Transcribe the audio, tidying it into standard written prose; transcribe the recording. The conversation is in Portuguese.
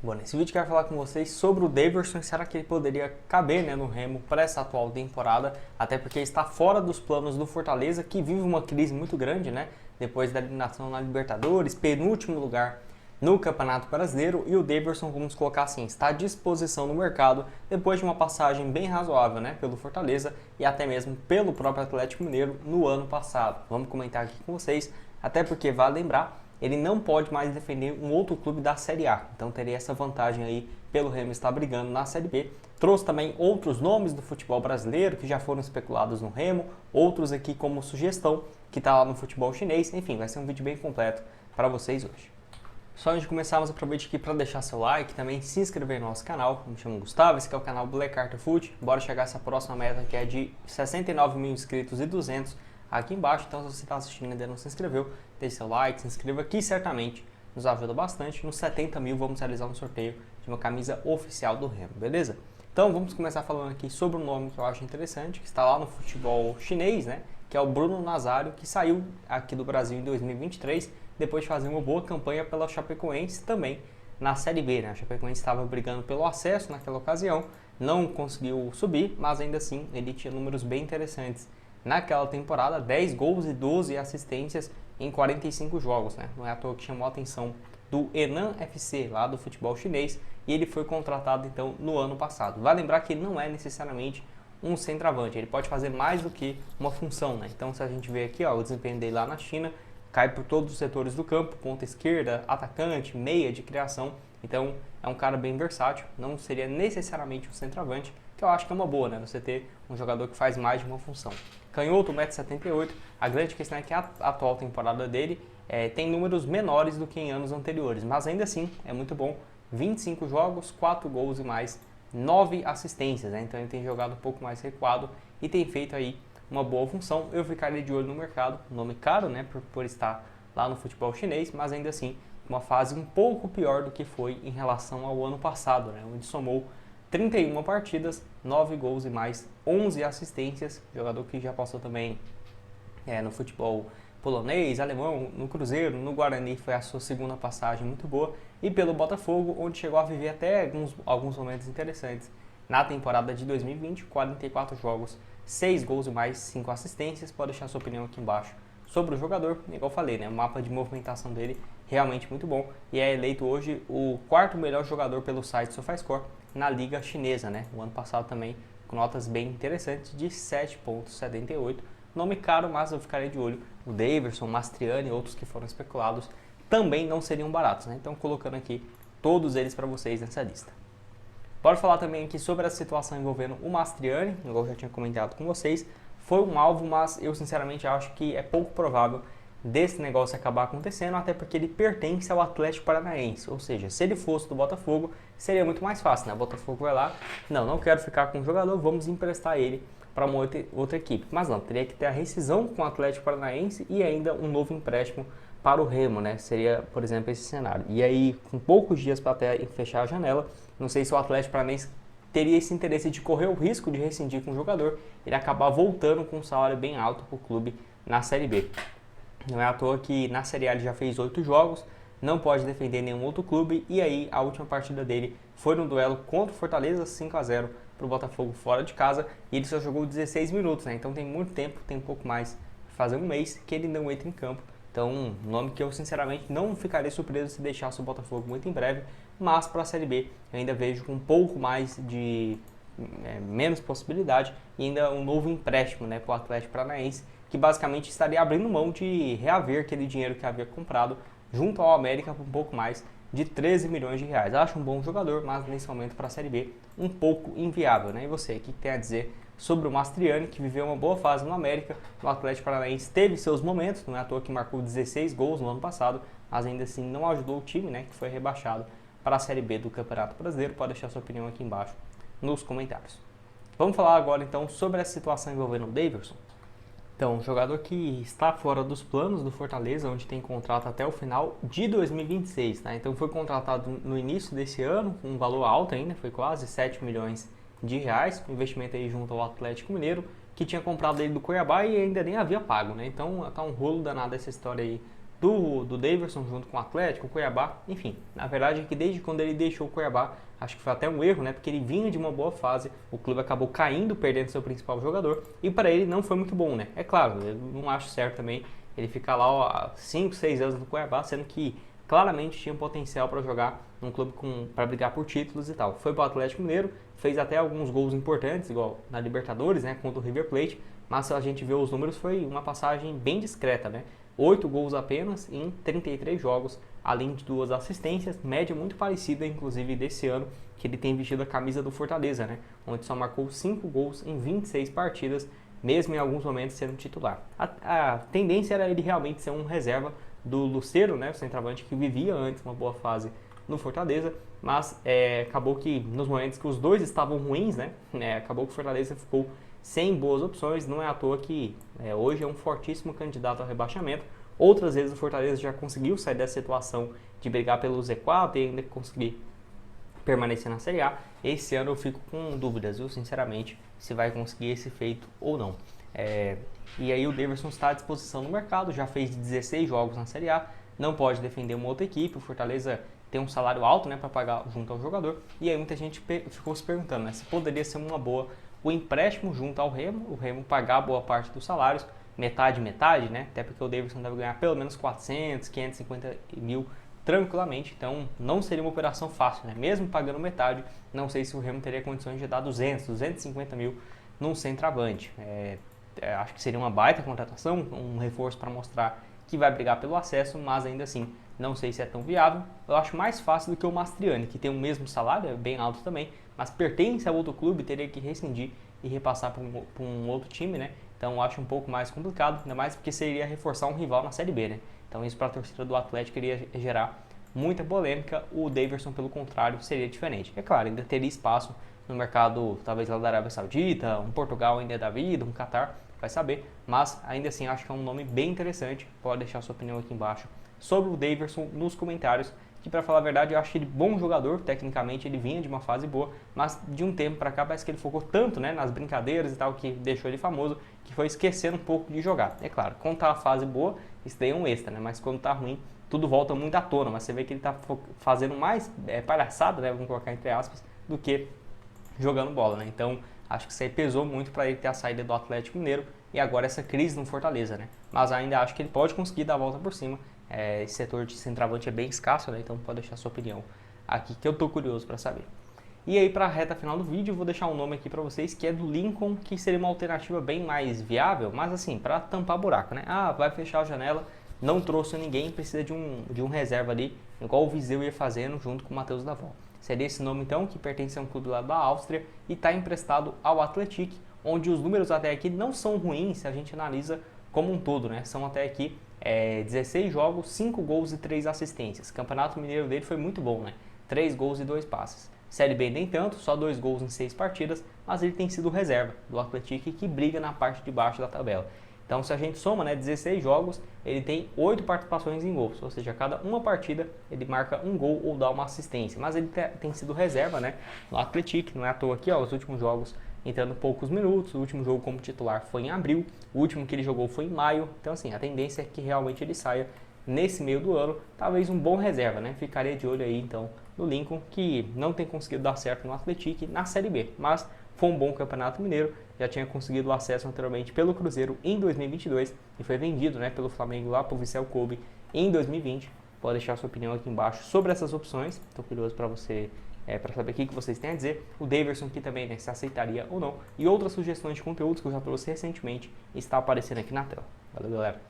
Bom, nesse vídeo eu quero falar com vocês sobre o Daverson e será que ele poderia caber, no Remo para essa atual temporada, até porque está fora dos planos do Fortaleza, que vive uma crise muito grande, depois da eliminação na Libertadores, penúltimo lugar no Campeonato Brasileiro, e o Daverson, vamos colocar assim, está à disposição no mercado depois de uma passagem bem razoável, pelo Fortaleza e até mesmo pelo próprio Atlético Mineiro no ano passado. Vamos comentar aqui com vocês, até porque vale lembrar, ele não pode mais defender um outro clube da Série A, então teria essa vantagem aí pelo Remo estar brigando na Série B. Trouxe também outros nomes do futebol brasileiro que já foram especulados no Remo, outros aqui como sugestão que está lá no futebol chinês. Enfim, vai ser um vídeo bem completo para vocês hoje. Só antes de começarmos, aproveite aqui para deixar seu like, também se inscrever no nosso canal. Me chamo Gustavo, esse aqui é o canal Black Carter Foot. Bora chegar a essa próxima meta que é de 69 mil inscritos e 200 aqui embaixo. Então, se você está assistindo e ainda não se inscreveu, deixe seu like, se inscreva, que certamente nos ajuda bastante. Nos 70 mil vamos realizar um sorteio de uma camisa oficial do Remo, beleza? Então vamos começar falando aqui sobre um nome que eu acho interessante, que está lá no futebol chinês, que é o Bruno Nazário, que saiu aqui do Brasil em 2023, depois de fazer uma boa campanha pela Chapecoense também na Série B. A Chapecoense estava brigando pelo acesso naquela ocasião, não conseguiu subir, mas ainda assim ele tinha números bem interessantes. Naquela temporada, 10 gols e 12 assistências em 45 jogos. Não é à toa que chamou a atenção do Henan FC, lá do futebol chinês, e ele foi contratado então no ano passado. Vale lembrar que ele não é necessariamente um centroavante, ele pode fazer mais do que uma função. Então, se a gente vê aqui, o desempenho dele lá na China, cai por todos os setores do campo, ponta esquerda, atacante, meia de criação. Então, é um cara bem versátil, não seria necessariamente um centroavante, que eu acho que é uma boa, você ter um jogador que faz mais de uma função. Canhoto, 1,78 m, a grande questão é que a atual temporada dele tem números menores do que em anos anteriores, mas ainda assim é muito bom. 25 jogos, 4 gols e mais 9 assistências, então ele tem jogado um pouco mais recuado e tem feito aí uma boa função. Eu ficaria de olho no mercado, nome caro, por estar lá no futebol chinês, mas ainda assim uma fase um pouco pior do que foi em relação ao ano passado, onde somou 31 partidas, 9 gols e mais 11 assistências, jogador que já passou também no futebol polonês, alemão, no Cruzeiro, no Guarani foi a sua segunda passagem muito boa, e pelo Botafogo, onde chegou a viver até alguns momentos interessantes. Na temporada de 2020, 44 jogos, 6 gols e mais 5 assistências. Pode deixar sua opinião aqui embaixo sobre o jogador, igual eu falei, o mapa de movimentação dele realmente muito bom, e é eleito hoje o quarto melhor jogador pelo site SofaScore na liga chinesa, O ano passado também com notas bem interessantes de 7,78. Nome caro, mas eu ficaria de olho. O Daverson, Mastriani e outros que foram especulados também não seriam baratos, Então colocando aqui todos eles para vocês nessa lista. Bora falar também aqui sobre a situação envolvendo o Mastriani, igual eu já tinha comentado com vocês. Foi um alvo, mas eu sinceramente acho que é pouco provável desse negócio acabar acontecendo, até porque ele pertence ao Atlético Paranaense, ou seja, se ele fosse do Botafogo, seria muito mais fácil, O Botafogo vai lá, não quero ficar com o jogador, vamos emprestar ele para uma outra equipe. Mas não, teria que ter a rescisão com o Atlético Paranaense e ainda um novo empréstimo para o Remo, Seria, por exemplo, esse cenário. E aí, com poucos dias para até fechar a janela, não sei se o Atlético Paranaense teria esse interesse de correr o risco de rescindir com o jogador, ele acabar voltando com um salário bem alto para o clube na Série B. Não é à toa que na Série A ele já fez 8 jogos, não pode defender nenhum outro clube, e aí a última partida dele foi no duelo contra o Fortaleza, 5-0 para o Botafogo fora de casa, e ele só jogou 16 minutos, Então tem muito tempo, tem um pouco mais, fazer um mês que ele não entra em campo. Então, um nome que eu sinceramente não ficaria surpreso se deixasse o Botafogo muito em breve, mas para a Série B eu ainda vejo com um pouco mais de menos possibilidade e ainda um novo empréstimo para o Atlético Paranaense, que basicamente estaria abrindo mão de reaver aquele dinheiro que havia comprado junto ao América por um pouco mais de 13 milhões de reais. Acho um bom jogador, mas nesse momento para a Série B um pouco inviável. E você, o que tem a dizer sobre o Mastriani, que viveu uma boa fase no América, no Atlético Paranaense teve seus momentos, não é à toa que marcou 16 gols no ano passado, mas ainda assim não ajudou o time, que foi rebaixado para a Série B do Campeonato Brasileiro. Pode deixar sua opinião aqui embaixo nos comentários. Vamos falar agora então sobre a situação envolvendo o Daverson. Então, um jogador que está fora dos planos do Fortaleza, onde tem contrato até o final de 2026, Então foi contratado no início desse ano, com um valor alto ainda, foi quase 7 milhões de reais, um investimento aí junto ao Atlético Mineiro, que tinha comprado ele do Cuiabá e ainda nem havia pago, Então tá um rolo danado essa história aí do Daverson junto com o Atlético, o Cuiabá, enfim. Na verdade é que desde quando ele deixou o Cuiabá, acho que foi até um erro, né? Porque ele vinha de uma boa fase, o clube acabou caindo, perdendo seu principal jogador, e para ele não foi muito bom, né? É claro, eu não acho certo também ele ficar lá ó, há 5, 6 anos no Cuiabá, sendo que claramente tinha potencial para jogar num clube para brigar por títulos e tal. Foi para o Atlético Mineiro, fez até alguns gols importantes, igual na Libertadores, né, contra o River Plate, mas se a gente vê os números, foi uma passagem bem discreta, né? 8 gols apenas em 33 jogos, além de 2 assistências, média muito parecida, inclusive, desse ano, que ele tem vestido a camisa do Fortaleza, né? Onde só marcou 5 gols em 26 partidas, mesmo em alguns momentos sendo titular. A tendência era ele realmente ser um reserva do Lucero, né, o centroavante que vivia antes uma boa fase no Fortaleza, mas acabou que nos momentos que os dois estavam ruins, né, acabou que o Fortaleza ficou sem boas opções. Não é à toa que hoje é um fortíssimo candidato ao rebaixamento. Outras vezes o Fortaleza já conseguiu sair dessa situação de brigar pelo Z4 e ainda conseguir permanecer na Série A. Esse ano eu fico com dúvidas, viu, sinceramente, se vai conseguir esse feito ou não. E aí o Daverson está à disposição no mercado, já fez 16 jogos na Série A, não pode defender uma outra equipe, o Fortaleza tem um salário alto, né, para pagar junto ao jogador, e aí muita gente ficou se perguntando, né, se poderia ser uma boa o empréstimo junto ao Remo, o Remo pagar boa parte dos salários, metade, né, até porque o Daverson deve ganhar pelo menos 400, 550 mil tranquilamente, então não seria uma operação fácil, né, mesmo pagando metade, não sei se o Remo teria condições de dar 200, 250 mil num centroavante. Acho que seria uma baita contratação, um reforço para mostrar que vai brigar pelo acesso, mas ainda assim não sei se é tão viável. Eu acho mais fácil do que o Mastriani, que tem o mesmo salário, é bem alto também, mas pertence a outro clube, teria que rescindir e repassar para um outro time, né? Então eu acho um pouco mais complicado, ainda mais porque seria reforçar um rival na Série B, né? Então isso para a torcida do Atlético iria gerar muita polêmica. O Daverson, pelo contrário, seria diferente. É claro, ainda teria espaço no mercado, talvez lá da Arábia Saudita, um Portugal ainda da vida, um Qatar, vai saber, mas ainda assim acho que é um nome bem interessante. Pode deixar sua opinião aqui embaixo sobre o Daverson nos comentários, que para falar a verdade eu acho ele bom jogador, tecnicamente ele vinha de uma fase boa, mas de um tempo para cá parece que ele focou tanto, né, nas brincadeiras e tal, que deixou ele famoso, que foi esquecendo um pouco de jogar. É claro, quando tá a fase boa, isso daí é um extra, né, mas quando tá ruim, tudo volta muito à tona, mas você vê que ele tá fazendo mais palhaçada, né, vamos colocar entre aspas, do que jogando bola, né? Então acho que isso aí pesou muito para ele ter a saída do Atlético Mineiro e agora essa crise no Fortaleza, né? Mas ainda acho que ele pode conseguir dar a volta por cima. Esse setor de centroavante é bem escasso, né? Então pode deixar a sua opinião aqui que eu tô curioso para saber. E aí para a reta final do vídeo eu vou deixar um nome aqui para vocês que é do Lincoln, que seria uma alternativa bem mais viável, mas assim, para tampar buraco, né? Ah, vai fechar a janela, não trouxe ninguém, precisa de um reserva ali, igual o Viseu ia fazendo junto com o Matheus Davó. Seria esse nome então, que pertence a um clube lá da Áustria e está emprestado ao Atlético, onde os números até aqui não são ruins se a gente analisa como um todo, né? São até aqui 16 jogos, 5 gols e 3 assistências. O Campeonato Mineiro dele foi muito bom, né? 3 gols e 2 passes. Série B nem tanto, só 2 gols em 6 partidas, mas ele tem sido reserva do Atlético que briga na parte de baixo da tabela. Então, se a gente soma, né, 16 jogos, ele tem 8 participações em gols, ou seja, a cada uma partida ele marca um gol ou dá uma assistência. Mas ele tem sido reserva, né, no Atlético, não é à toa aqui, ó, os últimos jogos entrando poucos minutos, o último jogo como titular foi em abril, o último que ele jogou foi em maio, então assim, a tendência é que realmente ele saia nesse meio do ano, talvez um bom reserva, né, ficaria de olho aí então no Lincoln, que não tem conseguido dar certo no Atlético na Série B, mas foi um bom Campeonato Mineiro, já tinha conseguido o acesso anteriormente pelo Cruzeiro em 2022 e foi vendido, né, pelo Flamengo lá para o Vissel Kobe em 2020. Pode deixar sua opinião aqui embaixo sobre essas opções, estou curioso para você para saber o que vocês têm a dizer. O Daverson aqui também, né, se aceitaria ou não, e outras sugestões de conteúdos que eu já trouxe recentemente está aparecendo aqui na tela. Valeu, galera!